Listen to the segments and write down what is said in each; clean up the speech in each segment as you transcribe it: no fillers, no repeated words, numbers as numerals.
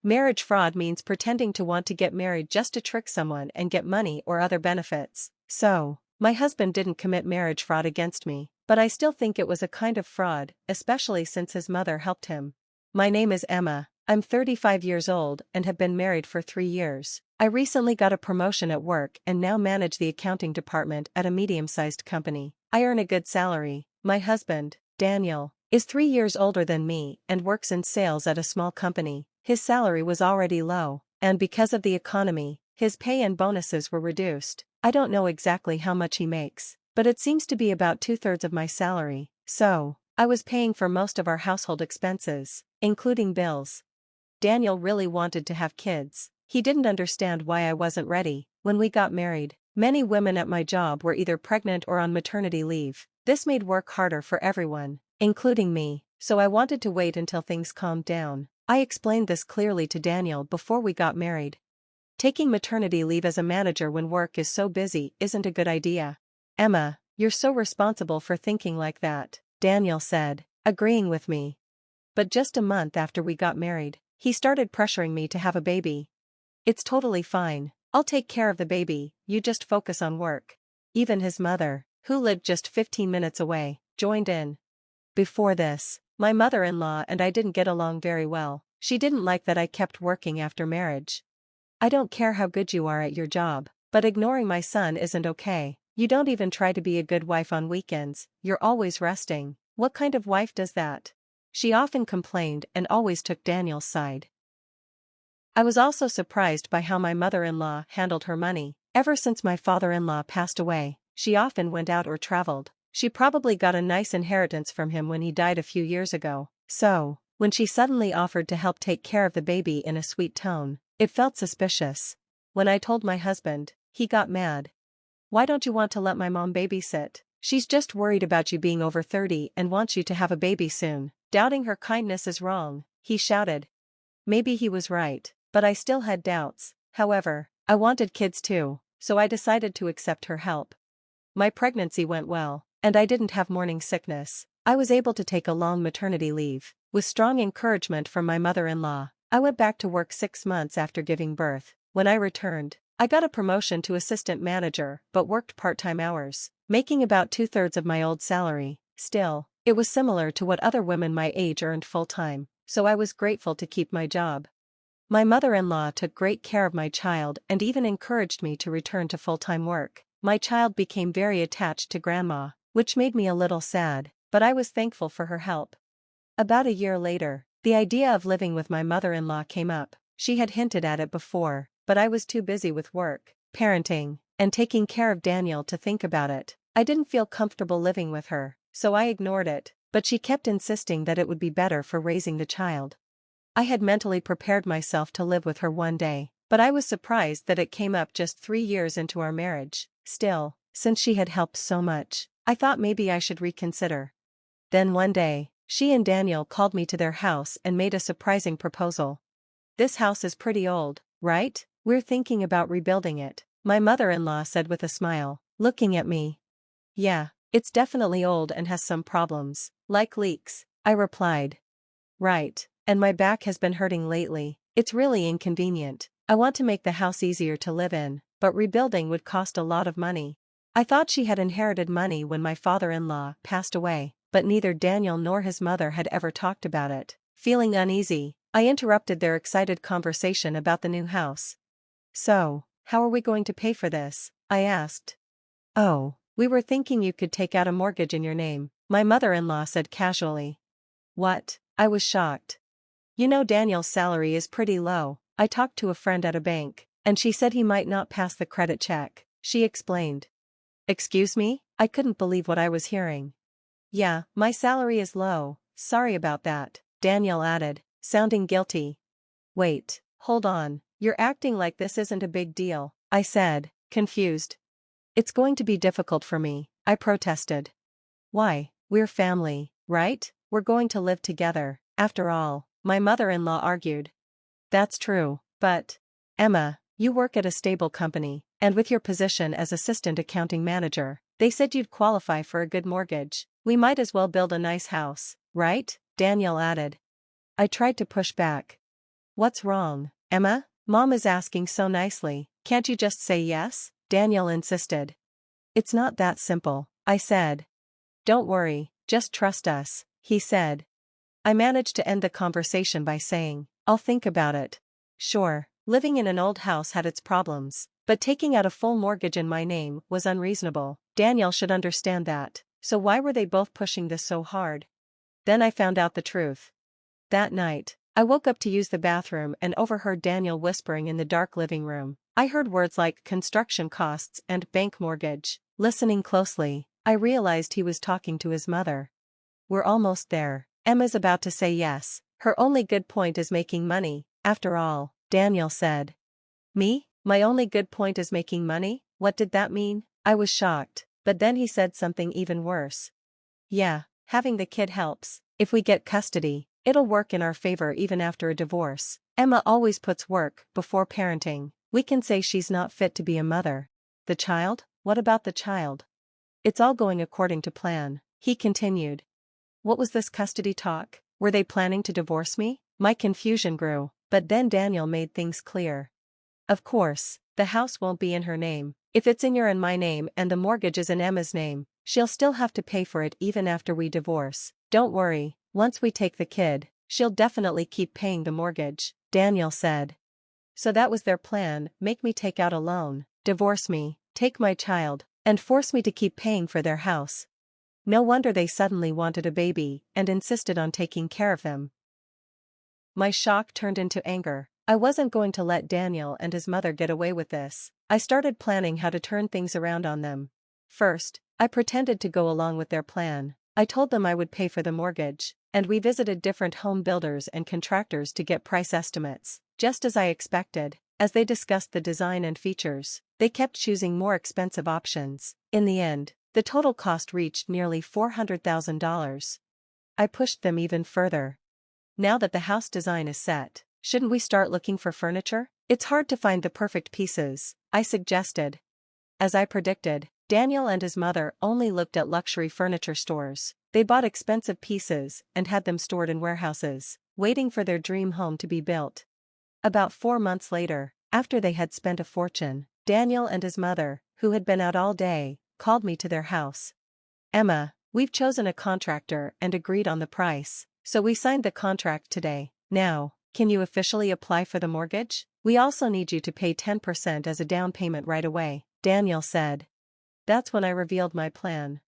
Marriage fraud means pretending to want to get married just to trick someone and get money or other benefits. So, my husband didn't commit marriage fraud against me, but I still think it was a kind of fraud, especially since his mother helped him. My name is Emma. I'm 35 years old and have been married for 3 years. I recently got a promotion at work and now manage the accounting department at a medium-sized company. I earn a good salary. My husband, Daniel, is 3 years older than me and works in sales at a small company. His salary was already low, and because of the economy, his pay and bonuses were reduced. I don't know exactly how much he makes, but it seems to be about 2/3 of my salary, so I was paying for most of our household expenses, including bills. Daniel really wanted to have kids. He didn't understand why I wasn't ready. When we got married, many women at my job were either pregnant or on maternity leave. This made work harder for everyone, including me, so I wanted to wait until things calmed down. I explained this clearly to Daniel before we got married. Taking maternity leave as a manager when work is so busy isn't a good idea. Emma, you're so responsible for thinking like that, Daniel said, agreeing with me. But just a month after we got married, he started pressuring me to have a baby. It's totally fine. I'll take care of the baby, you just focus on work. Even his mother, who lived just 15 minutes away, joined in. Before this, my mother-in-law and I didn't get along very well. She didn't like that I kept working after marriage. I don't care how good you are at your job, but ignoring my son isn't okay. You don't even try to be a good wife on weekends, you're always resting. What kind of wife does that? She often complained and always took Daniel's side. I was also surprised by how my mother-in-law handled her money. Ever since my father-in-law passed away, she often went out or traveled. She probably got a nice inheritance from him when he died a few years ago. So, when she suddenly offered to help take care of the baby in a sweet tone, it felt suspicious. When I told my husband, he got mad. Why don't you want to let my mom babysit? She's just worried about you being over 30 and wants you to have a baby soon. Doubting her kindness is wrong, he shouted. Maybe he was right, but I still had doubts. However, I wanted kids too, so I decided to accept her help. My pregnancy went well, and I didn't have morning sickness. I was able to take a long maternity leave. With strong encouragement from my mother-in-law, I went back to work 6 months after giving birth. When I returned, I got a promotion to assistant manager but worked part-time hours, making about 2/3 of my old salary. Still, it was similar to what other women my age earned full-time, so I was grateful to keep my job. My mother-in-law took great care of my child and even encouraged me to return to full-time work. My child became very attached to grandma, which made me a little sad, but I was thankful for her help. About a year later, the idea of living with my mother-in-law came up. She had hinted at it before, but I was too busy with work, parenting, and taking care of Daniel to think about it. I didn't feel comfortable living with her, so I ignored it, but she kept insisting that it would be better for raising the child. I had mentally prepared myself to live with her one day, but I was surprised that it came up just 3 years into our marriage. Still, since she had helped so much, I thought maybe I should reconsider. Then one day, she and Daniel called me to their house and made a surprising proposal. This house is pretty old, right? We're thinking about rebuilding it, my mother-in-law said with a smile, looking at me. Yeah, it's definitely old and has some problems, like leaks, I replied. Right, and my back has been hurting lately. It's really inconvenient. I want to make the house easier to live in, but rebuilding would cost a lot of money. I thought she had inherited money when my father-in-law passed away, but neither Daniel nor his mother had ever talked about it. Feeling uneasy, I interrupted their excited conversation about the new house. So, how are we going to pay for this? I asked. Oh, we were thinking you could take out a mortgage in your name, my mother-in-law said casually. What? I was shocked. You know Daniel's salary is pretty low. I talked to a friend at a bank, and she said he might not pass the credit check, she explained. Excuse me? I couldn't believe what I was hearing. Yeah, my salary is low, sorry about that, Daniel added, sounding guilty. Wait, hold on, you're acting like this isn't a big deal, I said, confused. It's going to be difficult for me, I protested. Why, we're family, right? We're going to live together, after all, my mother-in-law argued. That's true, but, Emma, you work at a stable company, and with your position as assistant accounting manager, they said you'd qualify for a good mortgage. We might as well build a nice house, right? Daniel added. I tried to push back. What's wrong, Emma? Mom is asking so nicely, can't you just say yes? Daniel insisted. It's not that simple, I said. Don't worry, just trust us, he said. I managed to end the conversation by saying, I'll think about it. Sure, living in an old house had its problems, but taking out a full mortgage in my name was unreasonable. Daniel should understand that, so why were they both pushing this so hard? Then I found out the truth. That night, I woke up to use the bathroom and overheard Daniel whispering in the dark living room. I heard words like construction costs and bank mortgage. Listening closely, I realized he was talking to his mother. We're almost there. Emma's about to say yes. Her only good point is making money, after all, Daniel said. Me? My only good point is making money? What did that mean? I was shocked, but then he said something even worse. Yeah, having the kid helps. If we get custody, it'll work in our favor even after a divorce. Emma always puts work before parenting. We can say she's not fit to be a mother. The child? What about the child? It's all going according to plan, he continued. What was this custody talk? Were they planning to divorce me? My confusion grew, but then Daniel made things clear. Of course, the house won't be in her name. If it's in your and my name and the mortgage is in Emma's name, she'll still have to pay for it even after we divorce. Don't worry, once we take the kid, she'll definitely keep paying the mortgage, Daniel said. So that was their plan, make me take out a loan, divorce me, take my child, and force me to keep paying for their house. No wonder they suddenly wanted a baby and insisted on taking care of them. My shock turned into anger. I wasn't going to let Daniel and his mother get away with this. I started planning how to turn things around on them. First, I pretended to go along with their plan. I told them I would pay for the mortgage, and we visited different home builders and contractors to get price estimates. Just as I expected, as they discussed the design and features, they kept choosing more expensive options. In the end, the total cost reached nearly $400,000. I pushed them even further. Now that the house design is set, shouldn't we start looking for furniture? It's hard to find the perfect pieces, I suggested. As I predicted, Daniel and his mother only looked at luxury furniture stores. They bought expensive pieces and had them stored in warehouses, waiting for their dream home to be built. About 4 months later, after they had spent a fortune, Daniel and his mother, who had been out all day, called me to their house. Emma, we've chosen a contractor and agreed on the price, so we signed the contract today. Now, can you officially apply for the mortgage? We also need you to pay 10% as a down payment right away, Daniel said. That's when I revealed my plan.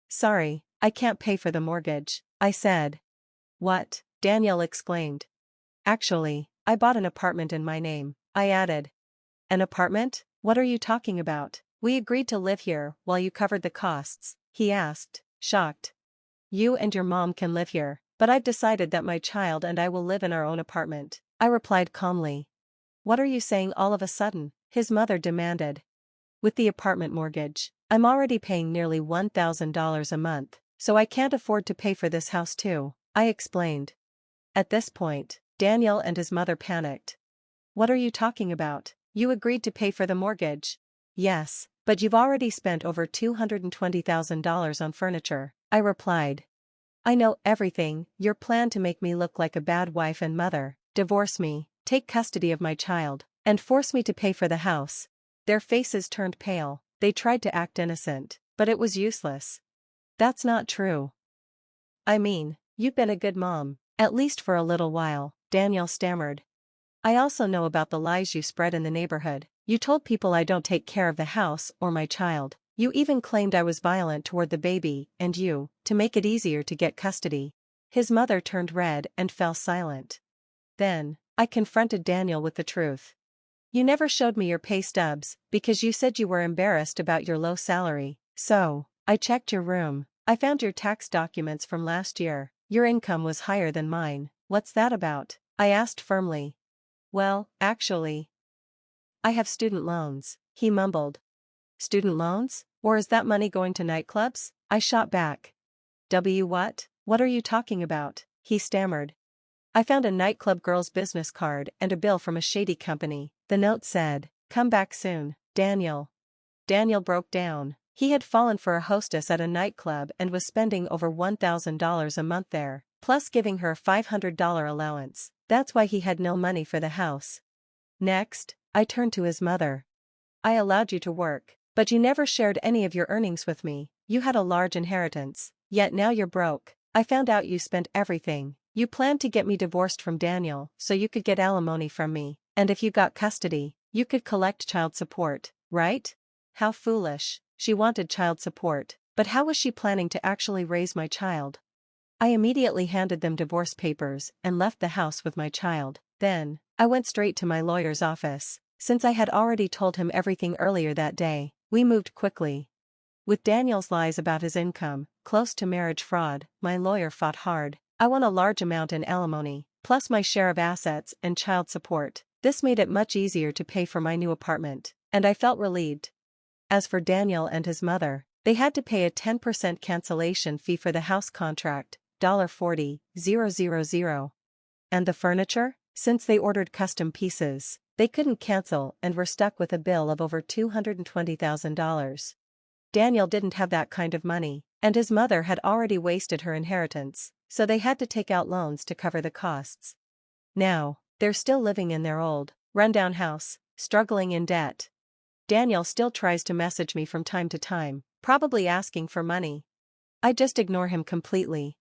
Sorry, I can't pay for the mortgage, I said. What? Daniel exclaimed. Actually, I bought an apartment in my name, I added. An apartment? What are you talking about? We agreed to live here while you covered the costs, he asked, shocked. You and your mom can live here, but I've decided that my child and I will live in our own apartment, I replied calmly. What are you saying all of a sudden? His mother demanded. With the apartment mortgage, I'm already paying nearly $1,000 a month, so I can't afford to pay for this house too, I explained. At this point, Daniel and his mother panicked. What are you talking about? You agreed to pay for the mortgage. Yes, but you've already spent over $220,000 on furniture, I replied. I know everything. Your plan to make me look like a bad wife and mother, divorce me, take custody of my child, and force me to pay for the house. Their faces turned pale. They tried to act innocent, but it was useless. That's not true. I mean, you've been a good mom, at least for a little while, Daniel stammered. I also know about the lies you spread in the neighborhood. You told people I don't take care of the house or my child. You even claimed I was violent toward the baby and you, to make it easier to get custody. His mother turned red and fell silent. Then, I confronted Daniel with the truth. You never showed me your pay stubs because you said you were embarrassed about your low salary. So, I checked your room. I found your tax documents from last year. Your income was higher than mine. What's that about? I asked firmly. Well, actually, I have student loans, he mumbled. Student loans? Or is that money going to nightclubs? I shot back. What? What are you talking about? He stammered. I found a nightclub girl's business card and a bill from a shady company. The note said, "Come back soon, Daniel." Daniel broke down. He had fallen for a hostess at a nightclub and was spending over $1,000 a month there, plus giving her a $500 allowance. That's why he had no money for the house. Next, I turned to his mother. I allowed you to work, but you never shared any of your earnings with me. You had a large inheritance, yet now you're broke. I found out you spent everything. You planned to get me divorced from Daniel so you could get alimony from me, and if you got custody, you could collect child support, right? How foolish. She wanted child support, but how was she planning to actually raise my child? I immediately handed them divorce papers and left the house with my child. Then, I went straight to my lawyer's office. Since I had already told him everything earlier that day, we moved quickly. With Daniel's lies about his income, close to marriage fraud, my lawyer fought hard. I won a large amount in alimony, plus my share of assets and child support. This made it much easier to pay for my new apartment, and I felt relieved. As for Daniel and his mother, they had to pay a 10% cancellation fee for the house contract, $40,000. And the furniture? Since they ordered custom pieces, they couldn't cancel and were stuck with a bill of over $220,000. Daniel didn't have that kind of money, and his mother had already wasted her inheritance, so they had to take out loans to cover the costs. Now, they're still living in their old, rundown house, struggling in debt. Daniel still tries to message me from time to time, probably asking for money. I just ignore him completely,